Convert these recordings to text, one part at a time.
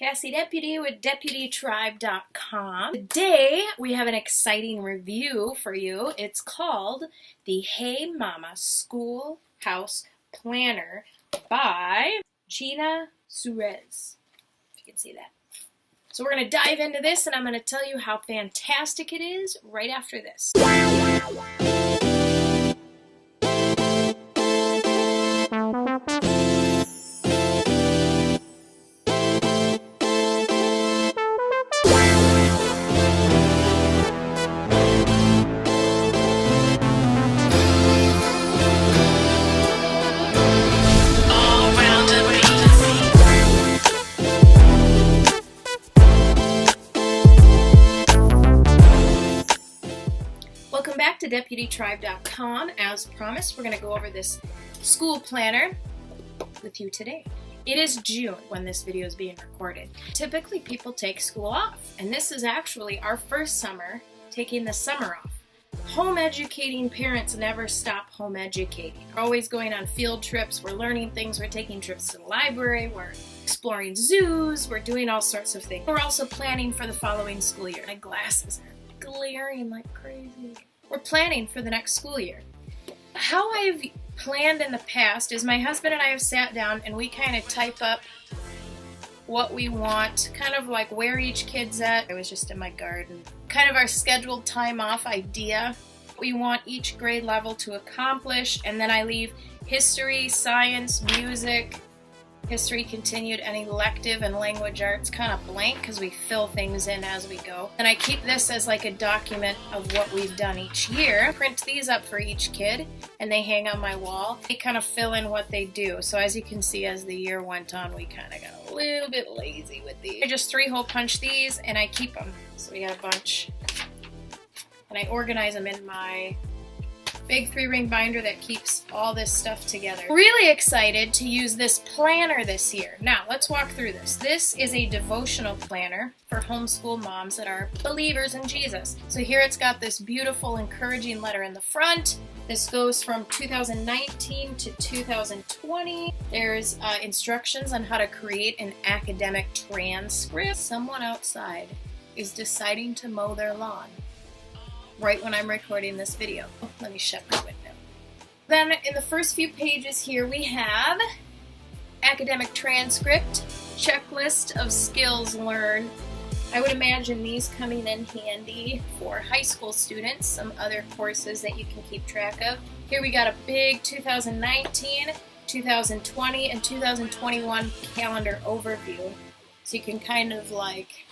Cassie Deputy with DeputyTribe.com. Today we have an exciting review for you. It's called the Hey Mama Schoolhouse Planner by Gina Suarez, if you can see that. So we're going to dive into this and I'm going to tell you how fantastic it is right after this. Welcome back to DeputyTribe.com. As promised, we're going to go over this school planner with you today. It is June when this video is being recorded. Typically people take school off, and this is actually our first summer taking the summer off. Home educating parents never stop home educating. We're always going on field trips, we're learning things, we're taking trips to the library, we're exploring zoos, we're doing all sorts of things. We're also planning for the following school year. My glasses are glaring like crazy. We're planning for the next school year. How I've planned in the past is my husband and I have sat down and we kind of type up what we want, kind of like where each kid's at. I was just in my garden. Kind of our scheduled time off idea. We want each grade level to accomplish, and then I leave history, science, music, history continued, and elective and language arts kind of blank because we fill things in as we go. And I keep this as like a document of what we've done each year. I print these up for each kid and they hang on my wall. They kind of fill in what they do. So as you can see, as the year went on, we kind of got a little bit lazy with these. I just 3-hole punch these and I keep them. So we got a bunch. And I organize them in my big 3-ring binder that keeps all this stuff together. Really excited to use this planner this year. Now, let's walk through this. This is a devotional planner for homeschool moms that are believers in Jesus. So here it's got this beautiful, encouraging letter in the front. This goes from 2019 to 2020. There's instructions on how to create an academic transcript. Someone outside is deciding to mow their lawn right when I'm recording this video. Let me shut my window. Then in the first few pages here we have academic transcript, checklist of skills learned. I would imagine these coming in handy for high school students, some other courses that you can keep track of. Here we got a big 2019, 2020, and 2021 calendar overview. So you can kind of like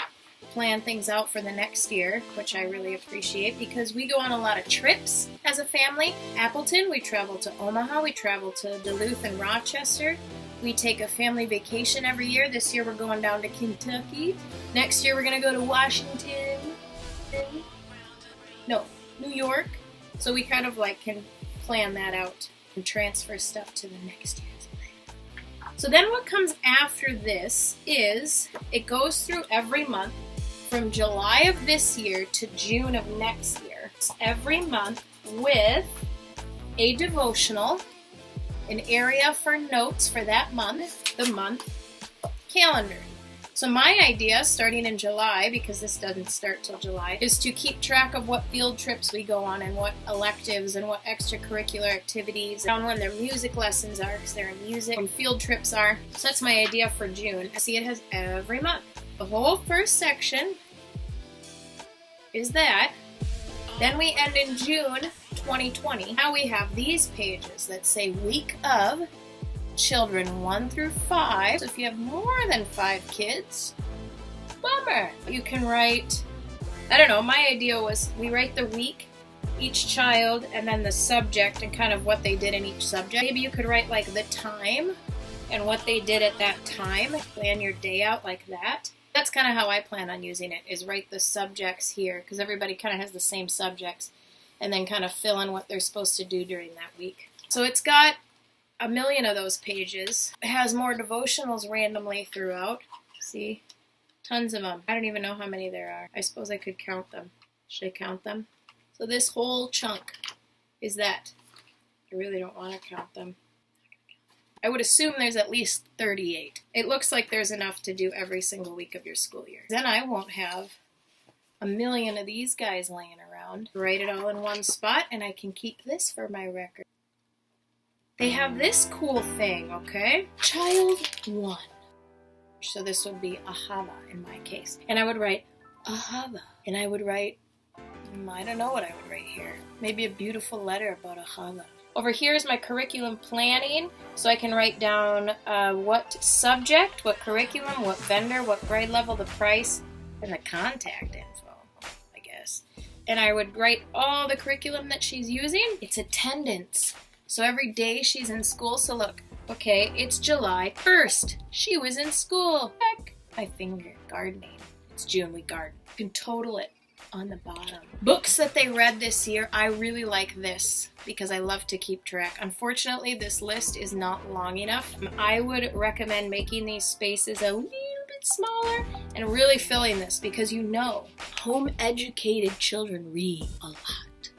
plan things out for the next year, which I really appreciate because we go on a lot of trips as a family. Appleton, we travel to Omaha, we travel to Duluth and Rochester. We take a family vacation every year. This year we're going down to Kentucky. Next year we're going to go to Washington. No, New York. So we kind of like can plan that out and transfer stuff to the next year's plan. So then what comes after this is it goes through every month from July of this year to June of next year. Every month with a devotional, an area for notes for that month, the month calendar. So my idea, starting in July, because this doesn't start till July, is to keep track of what field trips we go on and what electives and what extracurricular activities, and when their music lessons are, because they're in music, when field trips are. So that's my idea for June. See, it has every month. The whole first section is that. Then we end in June 2020. Now we have these pages that say week of children 1 through 5. So if you have more than 5 kids, bummer. You can write, I don't know, my idea was we write the week, each child, and then the subject and kind of what they did in each subject. Maybe you could write like the time and what they did at that time. Plan your day out like that. That's kind of how I plan on using it, is write the subjects here, because everybody kind of has the same subjects, and then kind of fill in what they're supposed to do during that week. So it's got a million of those pages. It has more devotionals randomly throughout. See? Tons of them. I don't even know how many there are. I suppose I could count them. Should I count them? So this whole chunk is that. I really don't want to count them. I would assume there's at least 38. It looks like there's enough to do every single week of your school year. Then I won't have a million of these guys laying around. Write it all in one spot, and I can keep this for my record. They have this cool thing, okay? Child 1. So this would be Ahava in my case. And I would write Ahava. And I would write, I don't know what I would write here. Maybe a beautiful letter about Ahava. Over here is my curriculum planning. So I can write down what subject, what curriculum, what vendor, what grade level, the price, and the contact info, I guess. And I would write all the curriculum that she's using. It's attendance. So every day she's in school. So look, okay, it's July 1st. She was in school. Heck, my finger, gardening. It's June, we garden. You can total it on the bottom. Books that they read this year, I really like this because I love to keep track. Unfortunately, this list is not long enough. I would recommend making these spaces a little bit smaller and really filling this because you know, home-educated children read a lot.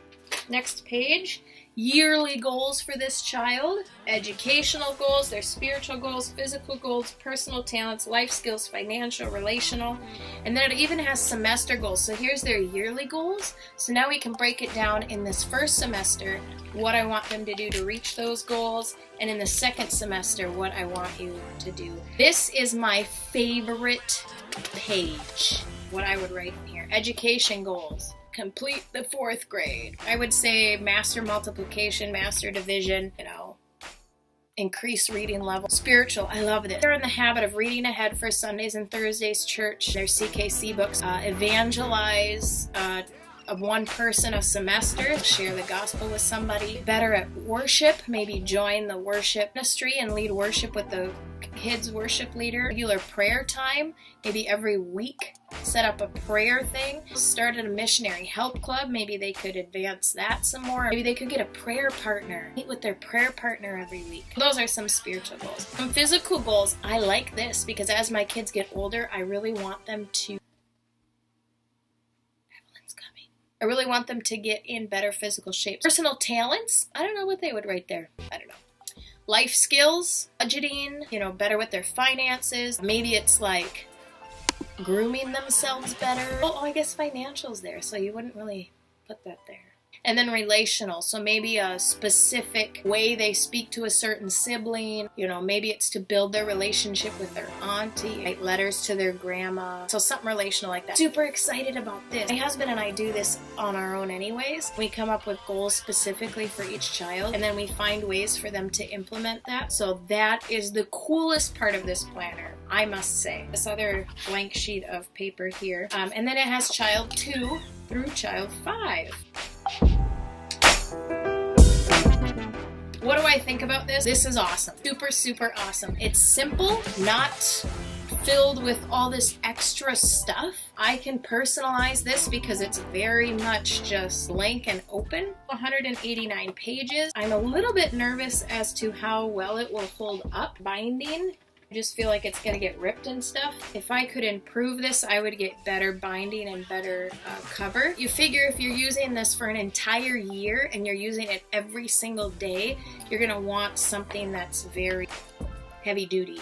Next page. Yearly goals for this child, educational goals, their spiritual goals, physical goals, personal talents, life skills, financial, relational, and then it even has semester goals. So here's their yearly goals. So now we can break it down in this first semester, what I want them to do to reach those goals, and in the second semester, what I want you to do. This is my favorite page, what I would write in here. Education goals. Complete the 4th grade. I would say master multiplication, master division, increase reading level. Spiritual, I love this. They're in the habit of reading ahead for Sundays and Thursdays church, their CKC books, evangelize, one person a semester, share the gospel with somebody. Better at worship, maybe join the worship ministry and lead worship with the kids worship leader. Regular prayer time, maybe every week. Set up a prayer thing. Started a missionary help club. Maybe they could advance that some more. Maybe they could get a prayer partner. Meet with their prayer partner every week. Those are some spiritual goals. Some physical goals. I like this because as my kids get older, I really want them to I really want them to get in better physical shape. Personal talents, I don't know what they would write there. I don't know. Life skills, budgeting, better with their finances. Maybe it's like grooming themselves better. Oh, I guess financial's there, so you wouldn't really put that there. And then relational, so maybe a specific way they speak to a certain sibling. Maybe it's to build their relationship with their auntie, write letters to their grandma. So something relational like that. Super excited about this. My husband and I do this on our own anyways. We come up with goals specifically for each child, and then we find ways for them to implement that. So that is the coolest part of this planner, I must say. This other blank sheet of paper here. And then it has child 2 through child 5. What do I think about this? This is awesome. Super, super awesome. It's simple, not filled with all this extra stuff. I can personalize this because it's very much just blank and open. 189 pages. I'm a little bit nervous as to how well it will hold up binding. I just feel like it's going to get ripped and stuff. If I could improve this, I would get better binding and better cover. You figure if you're using this for an entire year and you're using it every single day, you're going to want something that's very heavy duty.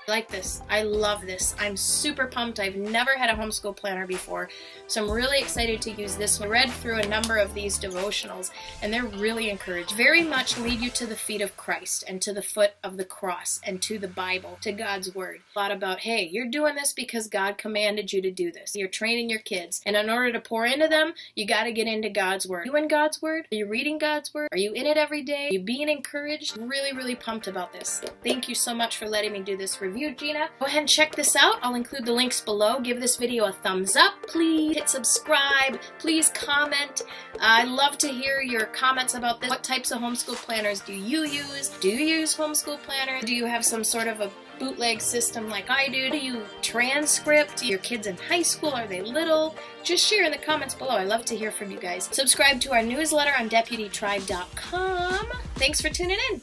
I like this. I love this. I'm super pumped. I've never had a homeschool planner before, so I'm really excited to use this one. I read through a number of these devotionals, and they're really encouraged. Very much lead you to the feet of Christ and to the foot of the cross and to the Bible, to God's Word. A lot about, hey, you're doing this because God commanded you to do this. You're training your kids, and in order to pour into them, you got to get into God's Word. Are you in God's Word? Are you reading God's Word? Are you in it every day? Are you being encouraged? Really, really pumped about this. Thank you so much for letting me do this review, Gina. Go ahead and check this out. I'll include the links below. Give this video a thumbs up. Please hit subscribe. Please comment. I love to hear your comments about this. What types of homeschool planners do you use? Do you use homeschool planners? Do you have some sort of a bootleg system like I do? Do you transcript your kids in high school? Are they little? Just share in the comments below. I love to hear from you guys. Subscribe to our newsletter on deputytribe.com. Thanks for tuning in.